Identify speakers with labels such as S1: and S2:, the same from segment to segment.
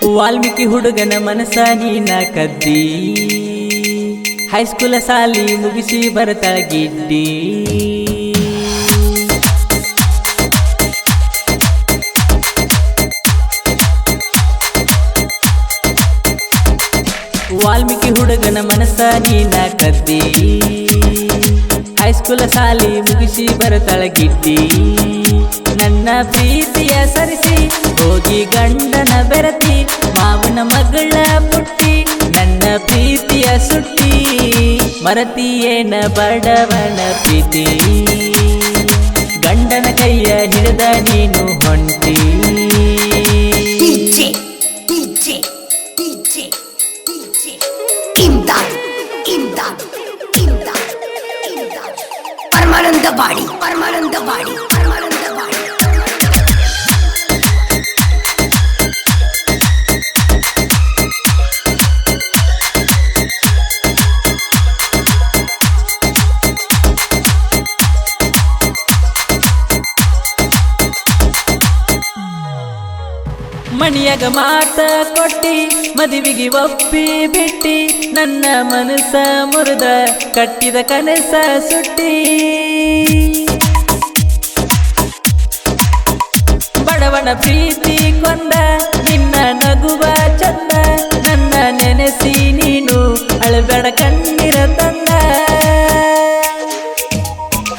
S1: ವಾಲ್ಮೀಕಿ ಹುಡುಗನ ಮನಸ ನೀನ ಕದ್ದಿ, ಹೈಸ್ಕೂಲ ಸಾಲಿ ಮುಗಿಸಿ ಬರ್ತಾಳ ಗಿಡ್ಡಿ. ವಾಲ್ಮೀಕಿ ಹುಡುಗನ ಮನಸ ನೀನ ಕದ್ದಿ, ಹೈಸ್ಕೂಲ ಸಾಲಿ ಮುಗಿಸಿ ಬರ್ತಾಳ ಗಿಡ್ಡಿ. ನನ್ನ ಪ್ರೀತಿಯ ಸರಿಸಿ ಹೋಗಿ ಗಂಡನ ಬೆರತಿ, ಮಾವನ ಮಗಳ ಪುಟ್ಟಿ ನನ್ನ ಪ್ರೀತಿಯ ಸುಟ್ಟಿ. ಮರತಿಯೇನ ಬಡವನ ಪ್ರೀತಿ, ಗಂಡನ ಕೈಯ ಹಿಡಿದ ನೀನು ಹೊಂಟಿ.
S2: ಪರಮಾನಂದ ಬಾಡಿ ಪರಮಾನಂದ ಬಾಡಿ ಪರಮಾನಂದ ಬಾಡಿ.
S1: ಮಣಿಯಾಗ ಮಾತ ಕೊಟ್ಟಿ ಮದುವೆಗೆ ಒಪ್ಪಿ ಬಿಟ್ಟಿ, ನನ್ನ ಮನಸ್ಸ ಮುರಿದ ಕಟ್ಟಿದ ಕನಸ ಸುಟ್ಟಿ. ಬಡವನ ಪ್ರೀತಿ ಕೊಂದ ನಿನ್ನ ನಗುವ ಚಂದ, ನನ್ನ ನೆನೆಸಿ ನೀನು ಅಳಬೇಡ ಕಣ್ಣೀರ ತಂದ.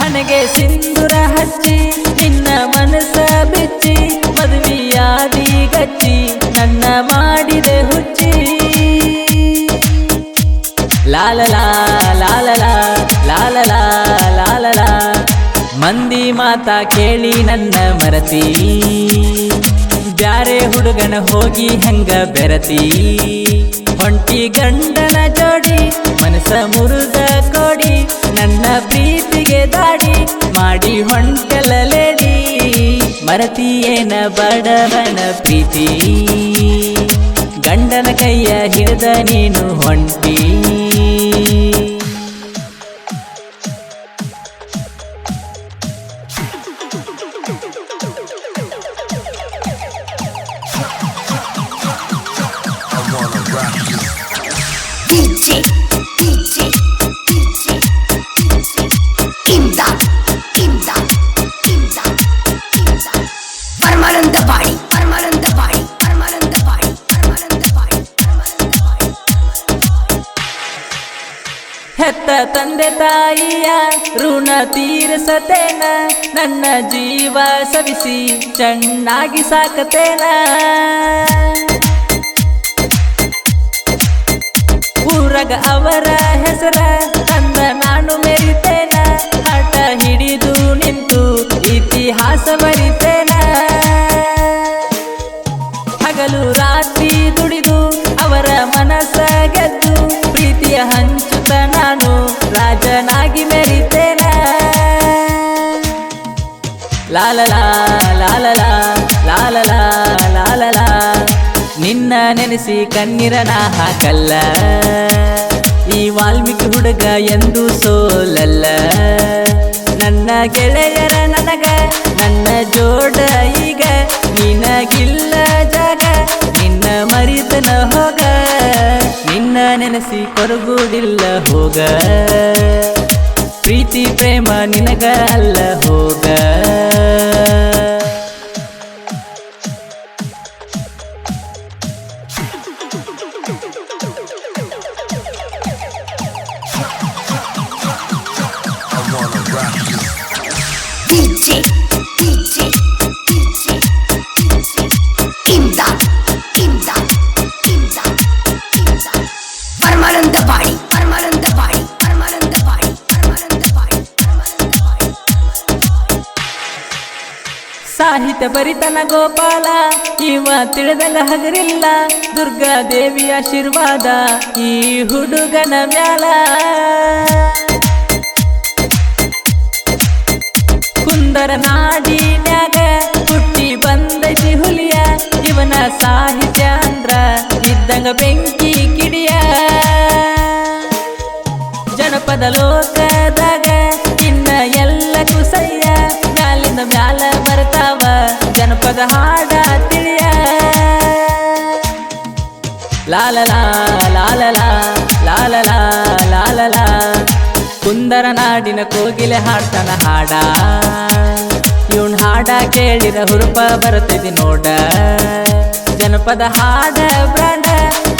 S1: ಹಣೆಗೆ ಸಿಂಧೂರ ಹಚ್ಚಿ ನಿನ್ನ ಮನಸ್ಸ ಬಿಚ್ಚಿ, ಮದುವೆಯಾದಿ ಗಚ್ಚಿ ನನ್ನ ಮಾಡಿದೆ ಹುಚ್ಚಿ. ಲಾಲಲಾ ಲಾಲಲಾ ಲಾಲಲಾ ಲಾಲಲಾ, ಮಂದಿ ಮಾತಾ ಕೇಳಿ ನನ್ನ ಮರತಿ, ಬ್ಯಾರೆ ಹುಡುಗನ ಹೋಗಿ ಹಂಗ ಬೆರತಿ. ಹೊಂಟಿ ಗಂಡನ ಜೋಡಿ ಮನಸ ಮುರುದ ಕೋಡಿ, ನನ್ನ ಪ್ರೀತಿಗೆ ದಾಡಿ ಮಾಡಿ ಹೊಂಟಲ ಲೇಡಿ. ಮರತಿಯೇನ ಬಡವನ ಪ್ರೀತಿ, ಗಂಡನ ಕೈಯ ಹಿಡಿದ ನೀನು ಹೊಂಟಿ.
S2: ಪರಮಾನಂದ ಬಾಡಿ ಪರಮಾನಂದ ಬಾಡಿ ಪರಮಾನಂದ ಬಾಡಿ ಪರಮಾನಂದ ಬಾಡಿ.
S1: ಹೆತ್ತ ತಂದೆ ತಾಯಿಯ ಋಣ ತೀರಿಸತೇನ, ನನ್ನ ಜೀವ ಸವಿಸಿ ಚೆನ್ನಾಗಿ ಸಾಕತೇನ. ಊರಗ ಅವರ ಹೆಸರ ತಂದ ನಾನು ಮೆರಿತೇನ, ಆಟ ಹಿಡಿದು ನಿಂತು ಇತಿಹಾಸ ಬರಿತೇನ. ಹಗಲು ರಾತ್ರಿ ದುಡಿದು ಅವರ ಮನಸ್ಸ ಗೆದ್ದು, ಪ್ರೀತಿಯ ಹಂಚುತ್ತ ನಾನು ರಾಜನಾಗಿ ಮೆರಿತೇನ. ಲಾಲಲಾ ಲಾಲಲಾ ಲಾಲಲಾ ಲಾಲಲಾ, ನಿನ್ನ ನೆನೆಸಿ ಕಣ್ಣೀರನ ಹಾಕಲ್ಲ, ಈ ವಾಲ್ಮೀಕಿ ಹುಡುಗ ಎಂದು ಸೋಲಲ್ಲ. ನನ್ನ ಗೆಳೆಯರ ನನಗ ನನ್ನ ಜೋಡ ಈಗ, ನಿನಗಿಲ್ಲ ಜಾಗ ನಿನ್ನ ಮರಿತನ ಹೋಗ. ನಿನ್ನ ನೆನೆಸಿ ಕೊರಗುವುದಿಲ್ಲ ಹೋಗ, ಪ್ರೀತಿ ಪ್ರೇಮ ನಿನಗ ಅಲ್ಲ ಹೋಗ.
S2: ಪರಮಾನಂದ ಬಾಡಿ ಪರಮಾನಂದ ಬಾಡಿ ಪರಮಾನಂದ ಬಾಡಿ ಪರಮಾನಂದ ಬಾಡಿ.
S1: ಸಾಹಿತ್ಯ ಬರಿತನ ಗೋಪಾಲ ಇವ ತಿಳಿದಲ್ಲ ಹಗರಿಲ್ಲ, ದುರ್ಗಾದೇವಿ ಆಶೀರ್ವಾದ ಈ ಹುಡುಗನ ಮ್ಯಾಲ. ಕುಂದರ ನಾಡಿನ್ಯಾಗ ಹುಟ್ಟಿ ಬಂದೈತಿ ಹುಲಿಯ, ಇವನ ಸಾಹಿತ್ಯ ಅಂದ್ರ ಇದ್ದಂಗ ಬೆಂಕಿ ಕಿಡಿಯ. ಜನಪದ ಲೋಕದಾಗ ಇನ್ನ ಎಲ್ಲ ಕುಸಯ್ಯ, ಮ್ಯಾಲಿಂದ ಮ್ಯಾಲ ಬರ್ತಾವ ಜನಪದ ಹಾಡ ತಿಳಿಯ. ಲಾಲಲಾ ಲಾಲಲಾ ಲಾಲಲಾ ಲಾಲಲಾ ಕುಂದರ ನಾಡಿನ ಕೋಗಿಲೆ ಹಾಡ್ತಾನ ಹಾಡ ಇವನ್ ಹಾಡ ಕೇಳಿದ ಹುರುಪ ಬರ್ತದೆ ನೋಡ ಜನಪದ ಹಾಡ ಬ್ರಾಂಡ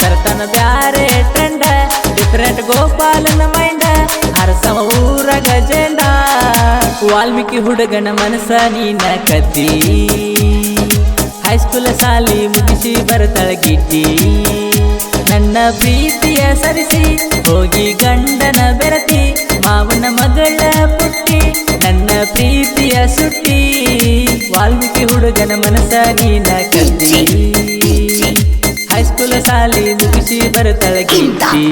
S1: ತರ್ತನ ಬ್ಯಾರೆ ಟ್ರೆಂಡ ಡಿಫರೆಂಟ್ ಗೋಪಾಲನ ಮೈಂಡ ಅರಸವ ಊರ ಗಜೆಂಡ ವಾಲ್ಮೀಕಿ ಹುಡುಗನ ಮನಸ ನೀನ ಕದ್ದಿ ಹೈಸ್ಕೂಲ್ ಸಾಲಿ ಮುಗಿಸಿ ಬರ್ತಾಳ ಗಿಡ್ಡಿ ನನ್ನ ಪ್ರೀತಿಯ ಸರಿಸಿ ಹೋಗಿ ಗಂಡನ ಬೆರತಿ ಮಾವನ ಮಗಳ ಪುಟ್ಟಿ ನನ್ನ ಪ್ರೀತಿಯ ಸುಟ್ಟಿ ವಾಲ್ಮೀಕಿ ಹುಡುಗನ ಮನಸ ನೀನ ಕದ್ದಿ ಹೈಸ್ಕೂಲ್ ಸಾಲಿ ಮುಗಿಸಿ ಬರ್ತಾಳ ಗಿಡ್ಡಿ